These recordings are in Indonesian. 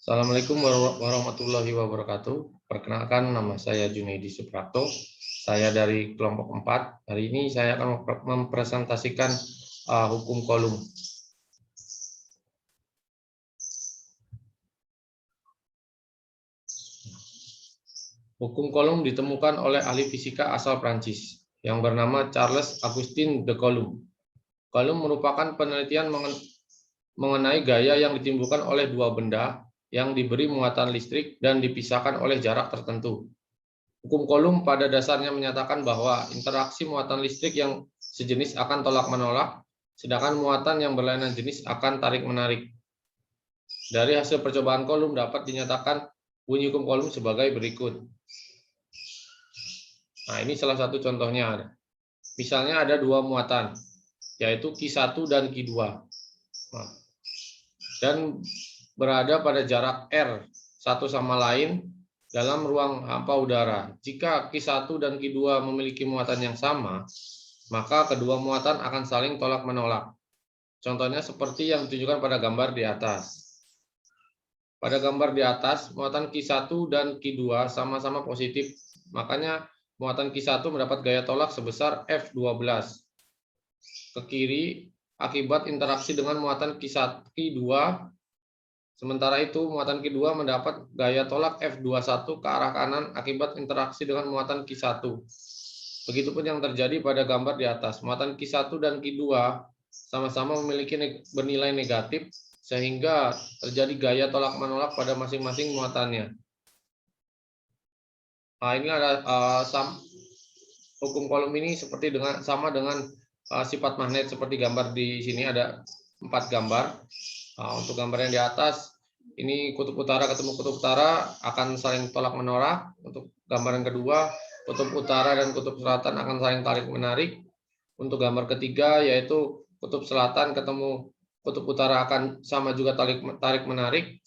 Assalamualaikum warahmatullahi wabarakatuh. Perkenalkan, nama saya Junaidi Suprapto. Saya dari kelompok 4. Hari ini saya akan mempresentasikan hukum kolum. Hukum kolum ditemukan oleh ahli fisika asal Prancis yang bernama Charles Augustin de Coulomb. Kolum merupakan penelitian mengenai gaya yang ditimbulkan oleh dua benda yang diberi muatan listrik dan dipisahkan oleh jarak tertentu. Hukum Kolum pada dasarnya menyatakan bahwa interaksi muatan listrik yang sejenis akan tolak-menolak, sedangkan muatan yang berlainan jenis akan tarik-menarik. Dari hasil percobaan Kolum dapat dinyatakan bunyi hukum Kolum sebagai berikut. Nah, ini salah satu contohnya. Misalnya ada dua muatan, yaitu Q1 dan Q2. Dan berada pada jarak R satu sama lain dalam ruang hampa udara. Jika Q1 dan Q2 memiliki muatan yang sama, maka kedua muatan akan saling tolak-menolak. Contohnya seperti yang ditunjukkan pada gambar di atas. Pada gambar di atas, muatan Q1 dan Q2 sama-sama positif, makanya muatan Q1 mendapat gaya tolak sebesar F12 ke kiri akibat interaksi dengan muatan Q2. Sementara itu, muatan Q2 mendapat gaya tolak F21 ke arah kanan akibat interaksi dengan muatan Q1. Begitupun yang terjadi pada gambar di atas. Muatan Q1 dan Q2 sama-sama memiliki bernilai negatif, sehingga terjadi gaya tolak-menolak pada masing-masing muatannya. Nah, ini ada hukum Kolum ini sama dengan sifat magnet seperti gambar di sini ada 4 gambar. Untuk gambar yang di atas, ini kutub utara ketemu kutub utara akan saling tolak-menolak. Untuk gambar yang kedua, kutub utara dan kutub selatan akan saling tarik-menarik. Untuk gambar ketiga, yaitu kutub selatan ketemu kutub utara akan sama juga tarik-menarik.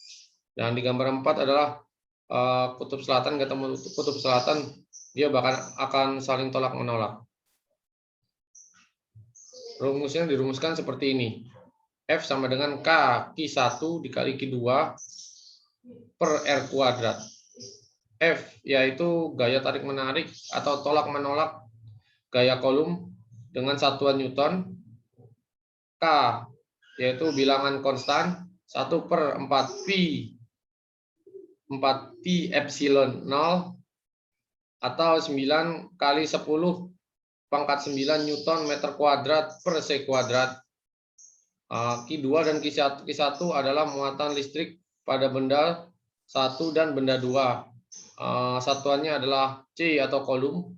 Dan di gambar 4 adalah kutub selatan ketemu kutub selatan, dia bahkan akan saling tolak-menolak. Rumusnya dirumuskan seperti ini. F sama dengan K Q1 dikali Q2 per R kuadrat. F yaitu gaya tarik-menarik atau tolak-menolak gaya Kolum dengan satuan Newton. K yaitu bilangan konstan 1/4 pi epsilon 0 atau 9 kali 10 pangkat 9 Newton meter kuadrat per C kuadrat. Q2 dan Q1 adalah muatan listrik pada benda 1 dan benda 2. Satuannya adalah C atau Kolum.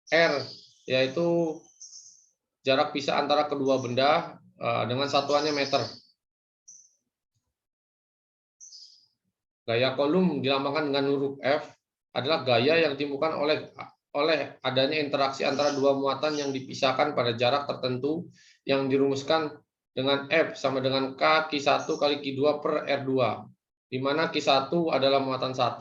R yaitu jarak pisah antara kedua benda dengan satuannya meter. Gaya Kolum dilambangkan dengan huruf F adalah gaya yang ditimbulkan oleh adanya interaksi antara dua muatan yang dipisahkan pada jarak tertentu yang dirumuskan dengan F sama dengan K Q1 kali Q2 per R2, di mana Q1 adalah muatan 1,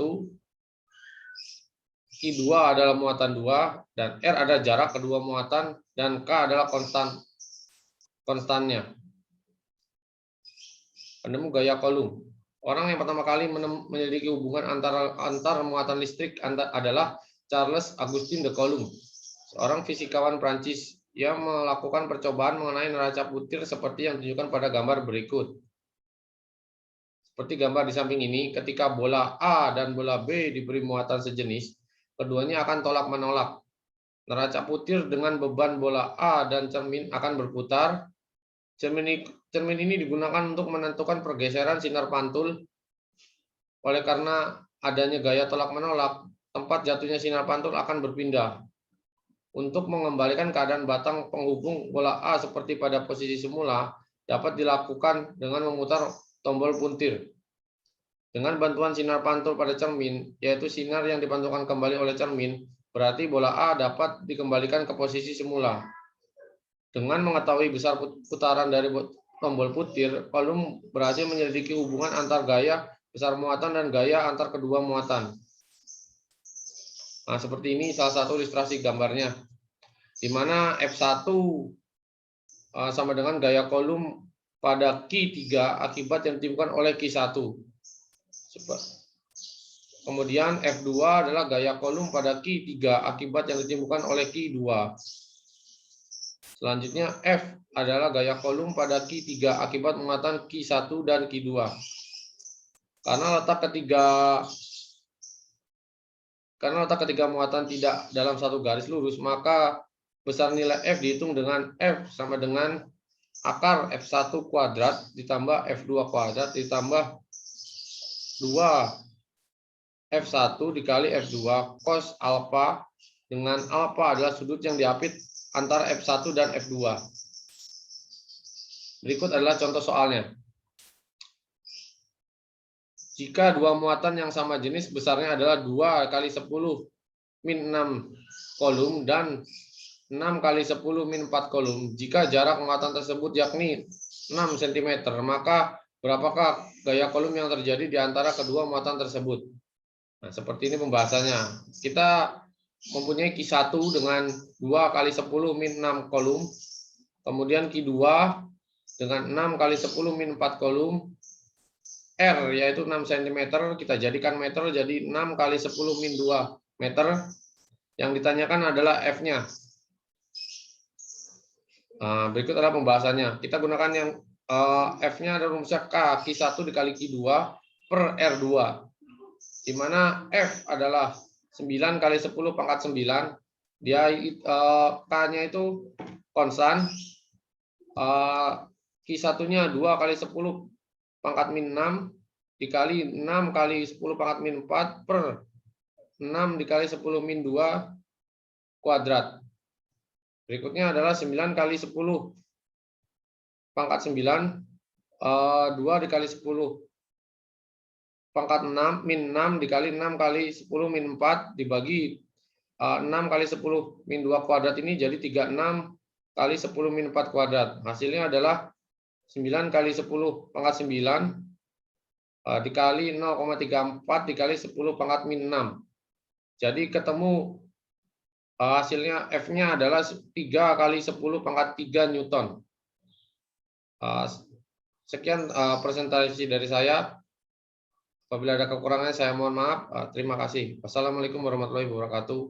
Q2 adalah muatan 2, dan R ada jarak kedua muatan, dan K adalah konstannya. Penemu gaya Kolum. Orang yang pertama kali menyelidiki hubungan antar muatan listrik adalah Charles Augustin de Coulomb, seorang fisikawan Prancis yang melakukan percobaan mengenai neraca butir seperti yang ditunjukkan pada gambar berikut. Seperti gambar di samping ini, ketika bola A dan bola B diberi muatan sejenis, keduanya akan tolak-menolak. Neraca butir dengan beban bola A dan cermin akan berputar. Cermin ini digunakan untuk menentukan pergeseran sinar pantul. Oleh karena adanya gaya tolak-menolak, tempat jatuhnya sinar pantul akan berpindah. Untuk mengembalikan keadaan batang penghubung bola A seperti pada posisi semula, dapat dilakukan dengan memutar tombol puntir. Dengan bantuan sinar pantul pada cermin, yaitu sinar yang dipantulkan kembali oleh cermin, berarti bola A dapat dikembalikan ke posisi semula. Dengan mengetahui besar putaran dari tombol putir, Kolum berhasil menyelidiki hubungan antar gaya besar muatan dan gaya antar kedua muatan. Nah, seperti ini salah satu ilustrasi gambarnya, di mana F1 sama dengan gaya Kolum pada Q3 akibat yang ditimbulkan oleh Q1. Kemudian F2 adalah gaya kolom pada Q3 akibat yang ditimbulkan oleh Q2. Selanjutnya F adalah gaya kolom pada Q3 akibat muatan Q1 dan Q2. Karena letak ketiga muatan tidak dalam satu garis lurus, maka besar nilai F dihitung dengan F sama dengan akar F1 kuadrat ditambah F2 kuadrat ditambah 2 F1 dikali F2 cos alfa, dengan alfa adalah sudut yang diapit antara F1 dan F2. Berikut adalah contoh soalnya. Jika dua muatan yang sama jenis besarnya adalah 2 kali 10 min 6 kolom dan 6 kali 10 min 4 kolom. Jika jarak muatan tersebut yakni 6 cm, maka berapakah gaya kolom yang terjadi di antara kedua muatan tersebut? Nah, seperti ini pembahasannya. Kita mempunyai Q1 dengan 2 kali 10 min 6 kolom. Kemudian Q2 dengan 6 kali 10 min 4 kolom. R yaitu 6 cm, kita jadikan meter, jadi 6 kali 10 min 2 meter. Yang ditanyakan adalah F-nya. Nah, berikut adalah pembahasannya. Kita gunakan yang F-nya ada rumusnya K, Q1 dikali Q2 per R2. Di mana F adalah 9 kali 10 pangkat 9. Dia K-nya itu konstan. Q1-nya 2 kali 10 pangkat min 6 dikali 6 kali 10 pangkat min 4 per 6 dikali 10 min 2 kuadrat. Berikutnya adalah 9 kali 10 pangkat 9, 2 dikali 10 pangkat 6 min 6 dikali 6 kali 10 min 4 dibagi 6 kali 10 min 2 kuadrat, ini jadi 36 kali 10 min 4 kuadrat. Hasilnya adalah 9 kali 10 pangkat 9 dikali 0,34 dikali 10 pangkat min 6. Jadi ketemu hasilnya F-nya adalah 3 kali 10 pangkat 3 Newton. Sekian presentasi dari saya. Apabila ada kekurangannya saya mohon maaf. Terima kasih. Wassalamualaikum warahmatullahi wabarakatuh.